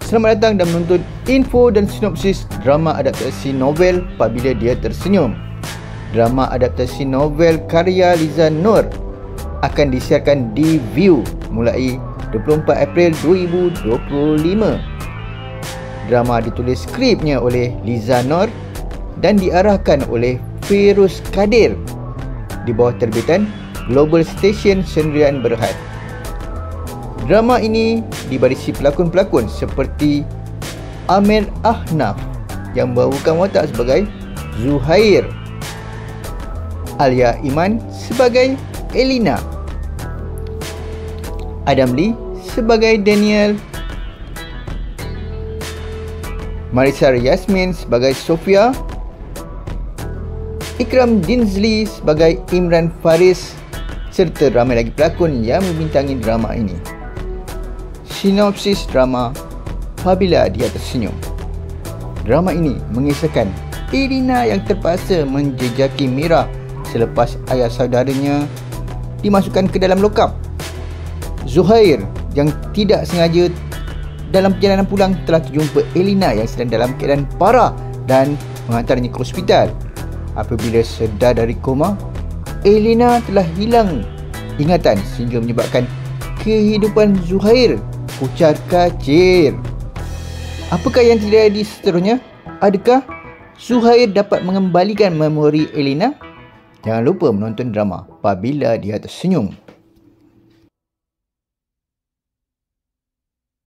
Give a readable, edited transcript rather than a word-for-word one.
Selamat datang dan menonton info dan sinopsis drama adaptasi novel Apabila Dia Tersenyum. Drama adaptasi novel karya Liza Noor akan disiarkan di Viu mulai 24 April 2025. Drama ditulis skripnya oleh Liza Noor dan diarahkan oleh Feiruz Kadir di bawah terbitan Global Station Sendirian Berhad. Drama ini dibarisi pelakon-pelakon seperti Amir Ahnaf yang membawakan watak sebagai Zuhair, Alia Iman sebagai Elina, Adam Lee sebagai Daniel, Marissa Yasmin sebagai Sofia, Ikram Dinsley sebagai Imran Faris serta ramai lagi pelakon yang membintangi drama ini. Sinopsis drama Apabila Dia Tersenyum. Drama ini mengisahkan Elina yang terpaksa menjejaki Mira selepas ayah saudaranya dimasukkan ke dalam lokap. Zuhair yang tidak sengaja dalam perjalanan pulang telah terjumpa Elina yang sedang dalam keadaan parah dan menghantarnya ke hospital. Apabila sedar dari koma, Elina telah hilang ingatan sehingga menyebabkan kehidupan Zuhair kucar kacir. Apakah yang terjadi seterusnya? Adakah Zuhair dapat mengembalikan memori Elina? Jangan lupa menonton drama Apabila Dia Tersenyum.